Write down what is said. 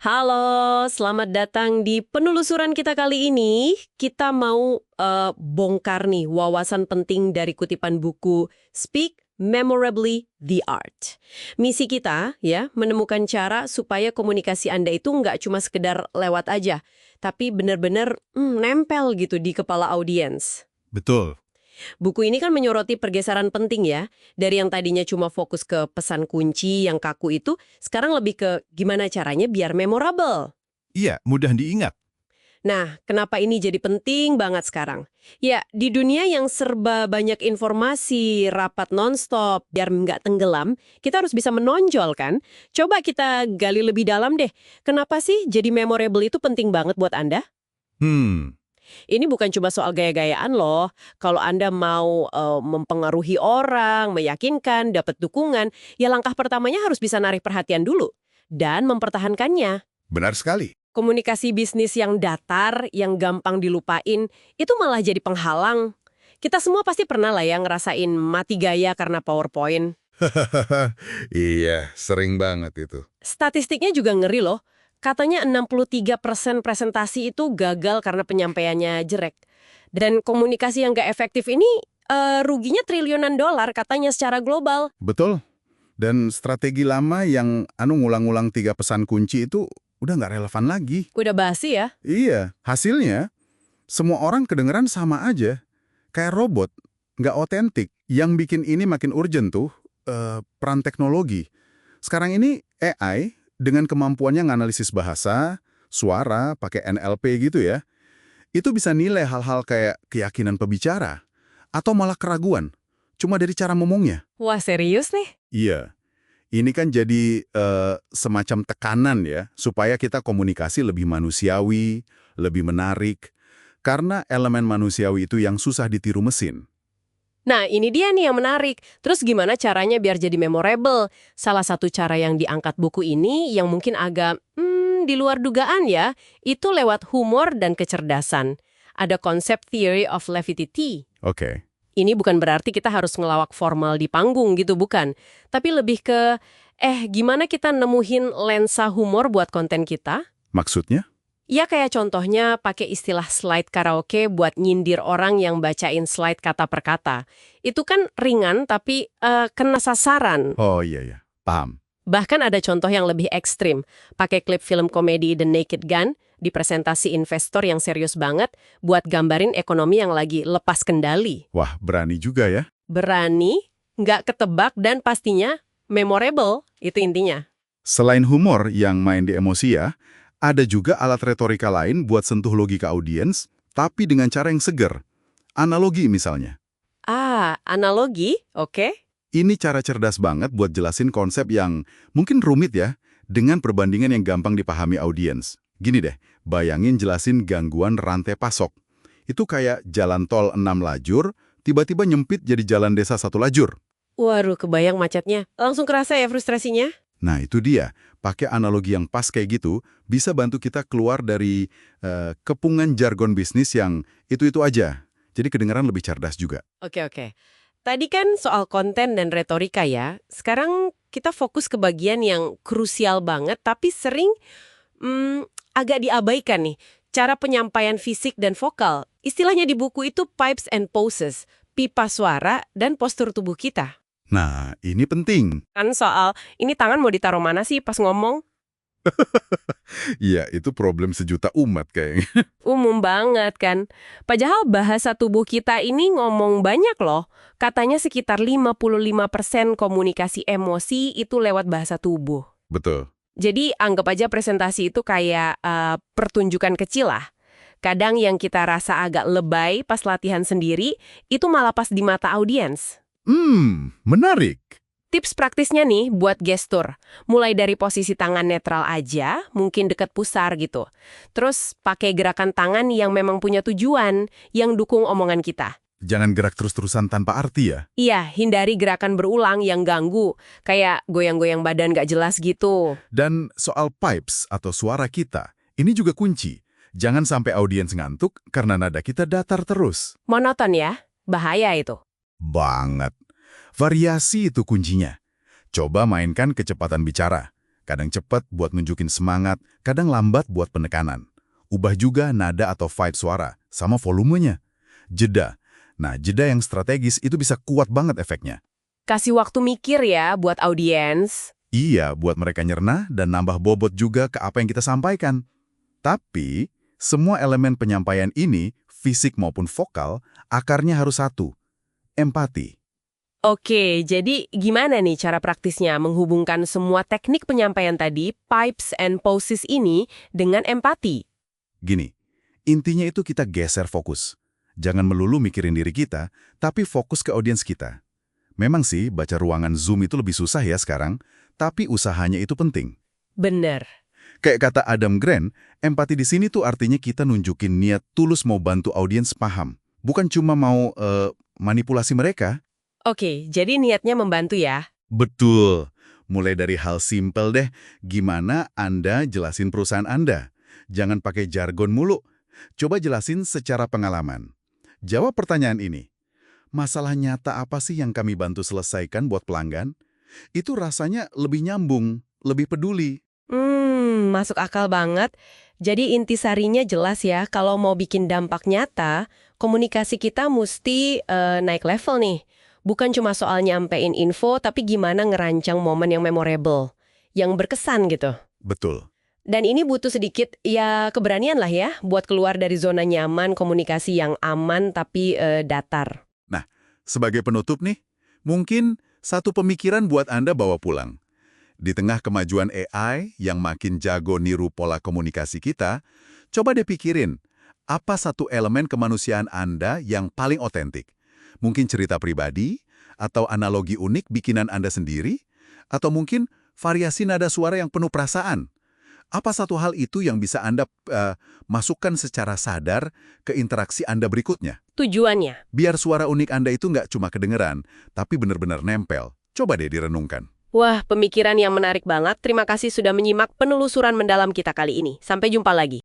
Halo, selamat datang di penelusuran kita kali ini. Kita mau bongkar nih wawasan penting dari kutipan buku Speak Memorably the Art. Misi kita ya, menemukan cara supaya komunikasi Anda itu nggak cuma sekedar lewat aja, tapi benar-benar nempel gitu di kepala audiens. Betul. Buku ini kan menyoroti pergeseran penting ya, dari yang tadinya cuma fokus ke pesan kunci yang kaku itu, sekarang lebih ke gimana caranya biar memorable. Iya, mudah diingat. Nah, kenapa ini jadi penting banget sekarang? Ya, di dunia yang serba banyak informasi, rapat nonstop, biar nggak tenggelam, kita harus bisa menonjol kan? Coba kita gali lebih dalam deh, kenapa sih jadi memorable itu penting banget buat Anda? Hmm, Ini bukan cuma soal gaya-gayaan loh. Kalau Anda mau mempengaruhi orang, meyakinkan, dapat dukungan, ya langkah pertamanya harus bisa narik perhatian dulu dan mempertahankannya. benar sekali. Komunikasi bisnis yang datar, yang gampang dilupain, itu malah jadi penghalang. Kita semua pasti pernah lah ya ngerasain mati gaya karena PowerPoint. Iya, sering banget itu. Statistiknya juga ngeri loh. Katanya 63% presentasi itu gagal karena penyampaiannya jelek. Dan komunikasi yang gak efektif ini ruginya triliunan dolar katanya secara global. Betul. Dan strategi lama yang ngulang-ulang 3 pesan kunci itu udah nggak relevan lagi. Udah basi ya? Iya, hasilnya semua orang kedengeran sama aja. Kayak robot, nggak otentik. Yang bikin ini makin urgent tuh, peran teknologi. Sekarang ini AI dengan kemampuannya nganalisis bahasa, suara, pakai NLP gitu ya, itu bisa nilai hal-hal kayak keyakinan pembicara, atau malah keraguan, cuma dari cara ngomongnya. Wah, serius nih? Iya, ini kan jadi semacam tekanan ya, supaya kita komunikasi lebih manusiawi, lebih menarik, karena elemen manusiawi itu yang susah ditiru mesin. Nah, ini dia nih yang menarik. Terus gimana caranya biar jadi memorable? Salah satu cara yang diangkat buku ini yang mungkin agak di luar dugaan ya, itu lewat humor dan kecerdasan. Ada konsep theory of levity. Oke, Ini bukan berarti kita harus ngelawak formal di panggung gitu, bukan. Tapi lebih ke, gimana kita nemuin lensa humor buat konten kita? maksudnya? Ya kayak contohnya pakai istilah slide karaoke buat nyindir orang yang bacain slide kata per kata. Itu kan ringan tapi kena sasaran. Oh iya, iya, paham. Bahkan ada contoh yang lebih ekstrim. Pakai klip film komedi The Naked Gun di presentasi investor yang serius banget buat gambarin ekonomi yang lagi lepas kendali. Wah, berani juga ya. Berani, nggak ketebak, dan pastinya memorable, itu intinya. Selain humor yang main di emosi ya, ada juga alat retorika lain buat sentuh logika audiens, tapi dengan cara yang seger. Analogi misalnya. Ah, analogi, oke. Ini cara cerdas banget buat jelasin konsep yang mungkin rumit ya, dengan perbandingan yang gampang dipahami audiens. Gini deh, bayangin jelasin gangguan rantai pasok. Itu kayak jalan tol 6 lajur, tiba-tiba nyempit jadi jalan desa 1 lajur. Waduh, kebayang macetnya. Langsung kerasa ya frustrasinya? Nah itu dia, pakai analogi yang pas kayak gitu, bisa bantu kita keluar dari kepungan jargon bisnis yang itu-itu aja. Jadi kedengaran lebih cerdas juga. Oke. Tadi kan soal konten dan retorika ya. Sekarang kita fokus ke bagian yang krusial banget, tapi sering agak diabaikan nih. Cara penyampaian fisik dan vokal. Istilahnya di buku itu pipes and poses, pipa suara dan postur tubuh kita. Nah, ini penting. Kan soal, ini tangan mau ditaruh mana sih pas ngomong? Iya, itu problem sejuta umat kayaknya. Umum banget kan. Padahal bahasa tubuh kita ini ngomong banyak loh. Katanya sekitar 55% komunikasi emosi itu lewat bahasa tubuh. Betul. Jadi anggap aja presentasi itu kayak pertunjukan kecil lah. Kadang yang kita rasa agak lebay pas latihan sendiri, itu malah pas di mata audiens. Menarik. Tips praktisnya nih buat gestur. Mulai dari posisi tangan netral aja, mungkin dekat pusar gitu. Terus pakai gerakan tangan yang memang punya tujuan, yang dukung omongan kita. Jangan gerak terus-terusan tanpa arti ya. Iya, hindari gerakan berulang yang ganggu, kayak goyang-goyang badan gak jelas gitu. Dan soal pipes atau suara kita, ini juga kunci. Jangan sampai audiens ngantuk karena nada kita datar terus. Monoton ya, bahaya itu. Banget. Variasi itu kuncinya. Coba mainkan kecepatan bicara. Kadang cepat buat nunjukin semangat, kadang lambat buat penekanan. Ubah juga nada atau vibe suara, sama volumenya. Jeda. Nah, jeda yang strategis itu bisa kuat banget efeknya. Kasih waktu mikir ya buat audiens. Iya, buat mereka nyerna dan nambah bobot juga ke apa yang kita sampaikan. Tapi, semua elemen penyampaian ini, fisik maupun vokal, akarnya harus satu. Empati. Oke, jadi gimana nih cara praktisnya menghubungkan semua teknik penyampaian tadi, pipes and poses ini, dengan empati? Gini, intinya itu kita geser fokus. Jangan melulu mikirin diri kita, tapi fokus ke audiens kita. Memang sih, baca ruangan Zoom itu lebih susah ya sekarang, tapi usahanya itu penting. Bener. Kayak kata Adam Grant, empati di sini tuh artinya kita nunjukin niat tulus mau bantu audiens paham. Bukan cuma mau manipulasi mereka. Oke, jadi niatnya membantu ya? Betul. Mulai dari hal simpel deh, gimana Anda jelasin perusahaan Anda. Jangan pakai jargon mulu. Coba jelasin secara pengalaman. Jawab pertanyaan ini. Masalah nyata apa sih yang kami bantu selesaikan buat pelanggan? Itu rasanya lebih nyambung, lebih peduli. Masuk akal banget. Jadi intisarinya jelas ya, kalau mau bikin dampak nyata, komunikasi kita mesti naik level nih. Bukan cuma soal nyampein info, tapi gimana ngerancang momen yang memorable, yang berkesan gitu. Betul. Dan ini butuh sedikit, ya keberanian lah ya, buat keluar dari zona nyaman, komunikasi yang aman tapi datar. Nah, sebagai penutup nih, mungkin satu pemikiran buat Anda bawa pulang. Di tengah kemajuan AI yang makin jago niru pola komunikasi kita, coba deh pikirin, apa satu elemen kemanusiaan Anda yang paling otentik? Mungkin cerita pribadi, atau analogi unik bikinan Anda sendiri, atau mungkin variasi nada suara yang penuh perasaan. Apa satu hal itu yang bisa Anda masukkan secara sadar ke interaksi Anda berikutnya? Tujuannya? Biar suara unik Anda itu nggak cuma kedengeran, tapi benar-benar nempel. Coba deh direnungkan. Wah, pemikiran yang menarik banget. Terima kasih sudah menyimak penelusuran mendalam kita kali ini. Sampai jumpa lagi.